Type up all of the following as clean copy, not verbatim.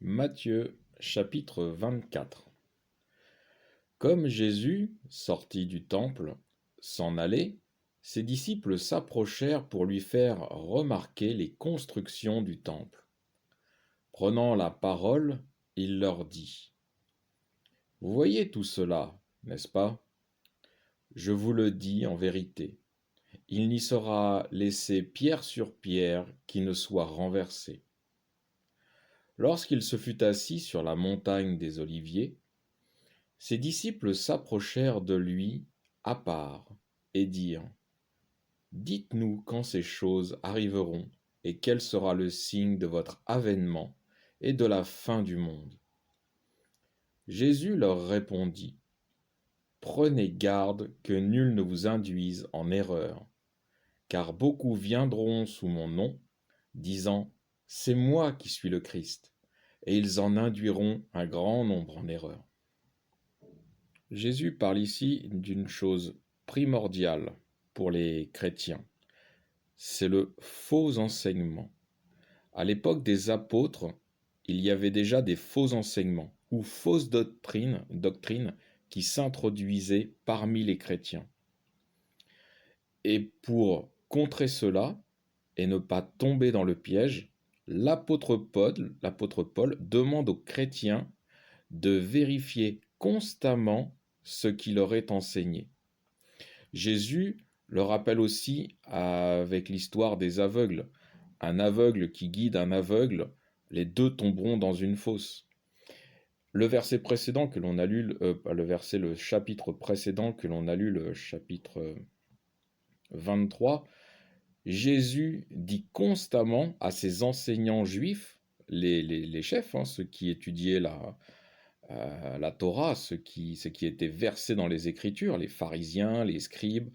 Matthieu chapitre 24. Comme Jésus, sorti du temple, s'en allait, ses disciples s'approchèrent pour lui faire remarquer les constructions du temple. Prenant la parole, il leur dit: Vous voyez tout cela, n'est-ce pas? Je vous le dis en vérité, il n'y sera laissé pierre sur pierre qui ne soit renversée. Lorsqu'il se fut assis sur la montagne des Oliviers, ses disciples s'approchèrent de lui à part et dirent: Dites-nous quand ces choses arriveront et quel sera le signe de votre avènement et de la fin du monde. Jésus leur répondit: Prenez garde que nul ne vous induise en erreur, car beaucoup viendront sous mon nom, disant: C'est moi qui suis le Christ, et ils en induiront un grand nombre en erreur. Jésus parle ici d'une chose primordiale pour les chrétiens, c'est le faux enseignement. À l'époque des apôtres, il y avait déjà des faux enseignements ou fausses doctrines qui s'introduisaient parmi les chrétiens. Et pour contrer cela et ne pas tomber dans le piège, l'apôtre Paul demande aux chrétiens de vérifier constamment ce qui leur est enseigné. Jésus le rappelle aussi avec l'histoire des aveugles. Un aveugle qui guide un aveugle, les deux tomberont dans une fosse. Le verset précédent que l'on a lu, le chapitre précédent que l'on a lu, le chapitre 23, Jésus dit constamment à ses enseignants juifs, les chefs, ceux qui étudiaient la Torah, ce qui était versé dans les Écritures, les pharisiens, les scribes,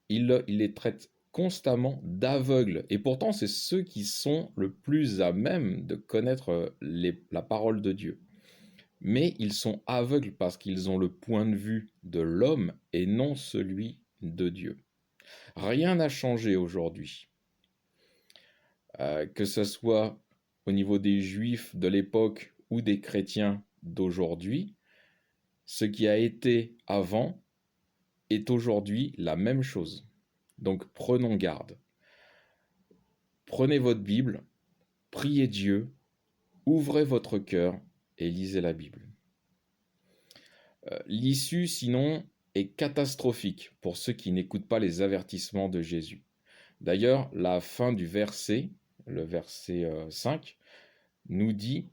il les traite constamment d'aveugles. Et pourtant, c'est ceux qui sont le plus à même de connaître la parole de Dieu. Mais ils sont aveugles parce qu'ils ont le point de vue de l'homme et non celui de Dieu. Rien n'a changé aujourd'hui. Que ce soit au niveau des Juifs de l'époque ou des chrétiens d'aujourd'hui, ce qui a été avant est aujourd'hui la même chose. Donc prenons garde. Prenez votre Bible, priez Dieu, ouvrez votre cœur et lisez la Bible. L'issue, sinon, est catastrophique pour ceux qui n'écoutent pas les avertissements de Jésus. D'ailleurs, la fin du verset, le verset 5, nous dit: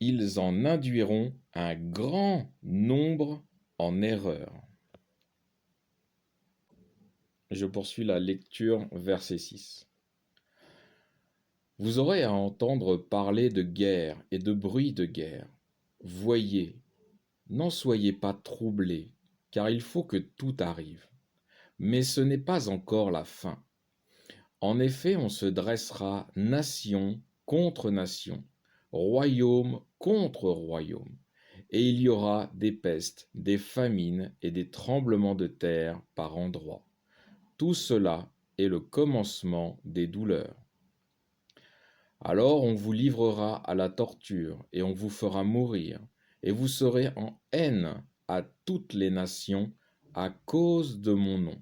Ils en induiront un grand nombre en erreur. Je poursuis la lecture, verset 6. Vous aurez à entendre parler de guerre et de bruit de guerre. Voyez, n'en soyez pas troublés, car il faut que tout arrive. Mais ce n'est pas encore la fin. En effet, on se dressera nation contre nation, royaume contre royaume, et il y aura des pestes, des famines et des tremblements de terre par endroits. Tout cela est le commencement des douleurs. Alors on vous livrera à la torture, et on vous fera mourir, et vous serez en haine à toutes les nations à cause de mon nom.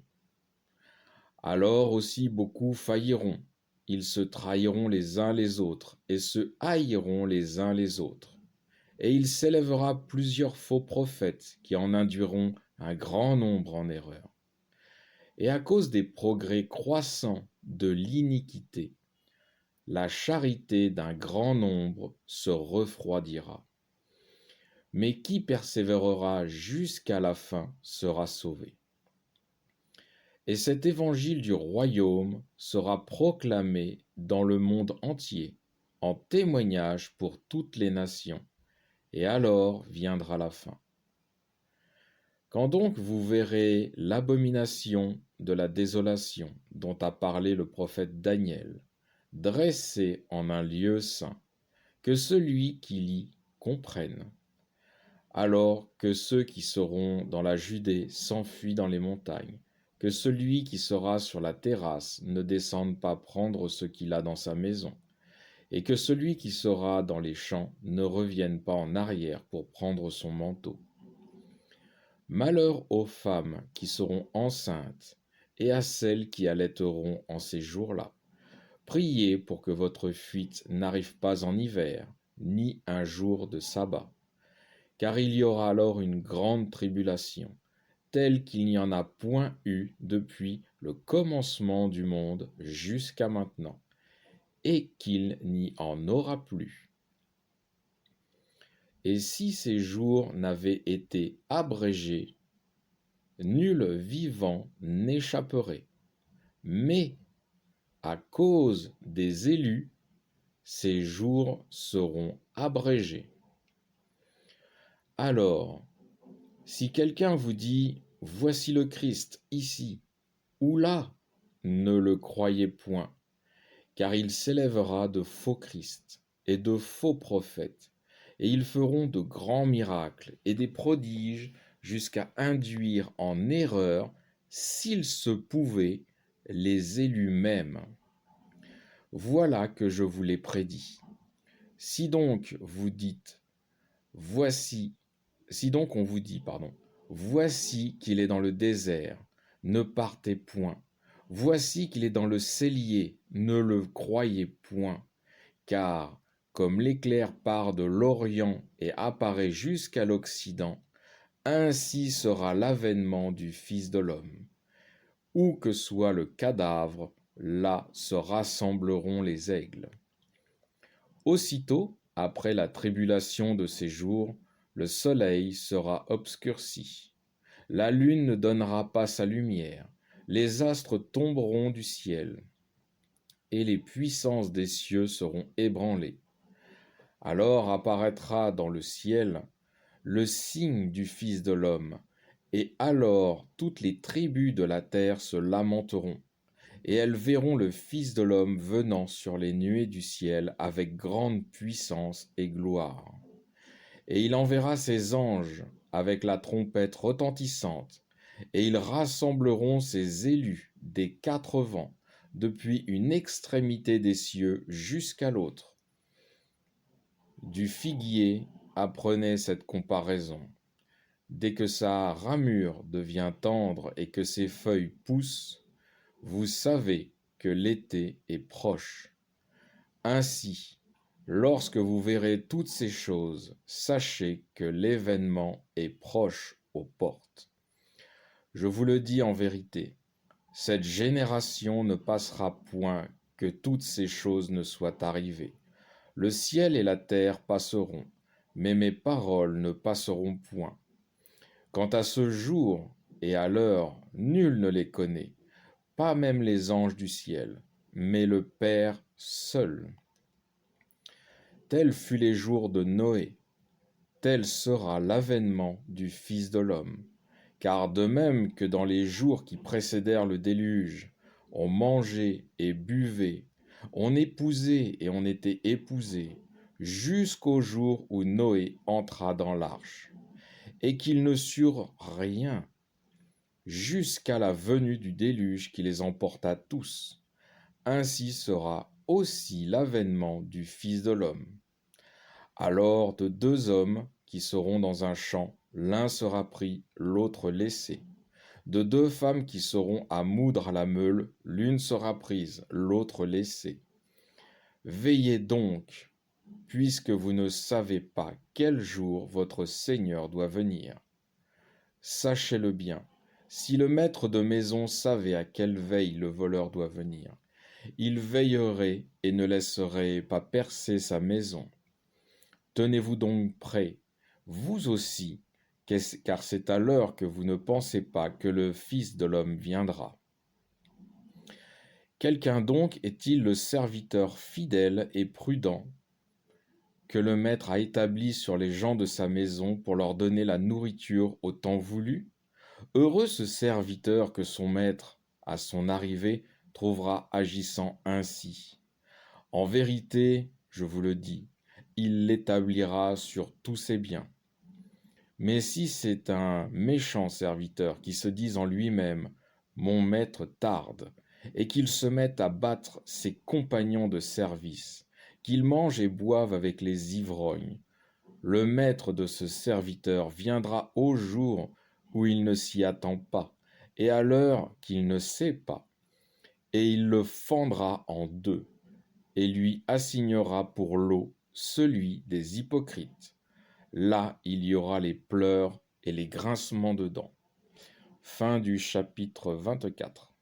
Alors aussi beaucoup failliront, ils se trahiront les uns les autres, et se haïront les uns les autres. Et il s'élèvera plusieurs faux prophètes qui en induiront un grand nombre en erreur. Et à cause des progrès croissants de l'iniquité, la charité d'un grand nombre se refroidira. Mais qui persévérera jusqu'à la fin sera sauvé. Et cet évangile du royaume sera proclamé dans le monde entier, en témoignage pour toutes les nations, et alors viendra la fin. Quand donc vous verrez l'abomination de la désolation dont a parlé le prophète Daniel, dressée en un lieu saint, que celui qui lit comprenne. Alors que ceux qui seront dans la Judée s'enfuient dans les montagnes, que celui qui sera sur la terrasse ne descende pas prendre ce qu'il a dans sa maison, et que celui qui sera dans les champs ne revienne pas en arrière pour prendre son manteau. Malheur aux femmes qui seront enceintes et à celles qui allaiteront en ces jours-là. Priez pour que votre fuite n'arrive pas en hiver, ni un jour de sabbat, car il y aura alors une grande tribulation, telle qu'il n'y en a point eu depuis le commencement du monde jusqu'à maintenant, et qu'il n'y en aura plus. Et si ces jours n'avaient été abrégés, nul vivant n'échapperait. Mais à cause des élus, ces jours seront abrégés. Alors, si quelqu'un vous dit « Voici le Christ ici ou là », ne le croyez point, car il s'élèvera de faux Christ et de faux prophètes, et ils feront de grands miracles et des prodiges jusqu'à induire en erreur, s'il se pouvait, les élus mêmes. Voilà que je vous l'ai prédit. Si donc vous dites, voici, si donc on vous dit, voici qu'il est dans le désert, ne partez point. Voici qu'il est dans le cellier, ne le croyez point. Car, comme l'éclair part de l'Orient et apparaît jusqu'à l'Occident, ainsi sera l'avènement du Fils de l'homme. Où que soit le cadavre, là se rassembleront les aigles. Aussitôt, après la tribulation de ces jours, le soleil sera obscurci. La lune ne donnera pas sa lumière, les astres tomberont du ciel, et les puissances des cieux seront ébranlées. Alors apparaîtra dans le ciel le signe du Fils de l'homme, et alors toutes les tribus de la terre se lamenteront, et elles verront le Fils de l'homme venant sur les nuées du ciel avec grande puissance et gloire. Et il enverra ses anges avec la trompette retentissante, et ils rassembleront ses élus des quatre vents, depuis une extrémité des cieux jusqu'à l'autre. Du figuier apprenez cette comparaison. Dès que sa ramure devient tendre et que ses feuilles poussent, vous savez que l'été est proche. Ainsi, lorsque vous verrez toutes ces choses, sachez que l'événement est proche aux portes. Je vous le dis en vérité, cette génération ne passera point que toutes ces choses ne soient arrivées. Le ciel et la terre passeront, mais mes paroles ne passeront point. Quant à ce jour et à l'heure, nul ne les connaît, pas même les anges du ciel, mais le Père seul. Tels furent les jours de Noé, tel sera l'avènement du Fils de l'homme. Car de même que dans les jours qui précédèrent le déluge, on mangeait et buvait, on épousait et on était épousé, jusqu'au jour où Noé entra dans l'arche, et qu'ils ne surent rien, jusqu'à la venue du déluge qui les emporta tous. Ainsi sera aussi l'avènement du Fils de l'homme. Alors de deux hommes qui seront dans un champ, l'un sera pris, l'autre laissé. De deux femmes qui seront à moudre à la meule, l'une sera prise, l'autre laissée. Veillez donc, puisque vous ne savez pas quel jour votre Seigneur doit venir. Sachez-le bien, si le maître de maison savait à quelle veille le voleur doit venir, il veillerait et ne laisserait pas percer sa maison. Tenez-vous donc prêts, vous aussi, car c'est à l'heure que vous ne pensez pas que le Fils de l'homme viendra. Quelqu'un donc est-il le serviteur fidèle et prudent que le maître a établi sur les gens de sa maison pour leur donner la nourriture au temps voulu? Heureux ce serviteur que son maître, à son arrivée, trouvera agissant ainsi. En vérité, je vous le dis, il l'établira sur tous ses biens. Mais si c'est un méchant serviteur qui se dit en lui-même « Mon maître tarde », et qu'il se mette à battre ses compagnons de service, qu'ils mangent et boivent avec les ivrognes. Le maître de ce serviteur viendra au jour où il ne s'y attend pas, et à l'heure qu'il ne sait pas, et il le fendra en deux, et lui assignera pour lot celui des hypocrites. Là il y aura les pleurs et les grincements de dents. Fin du chapitre 24.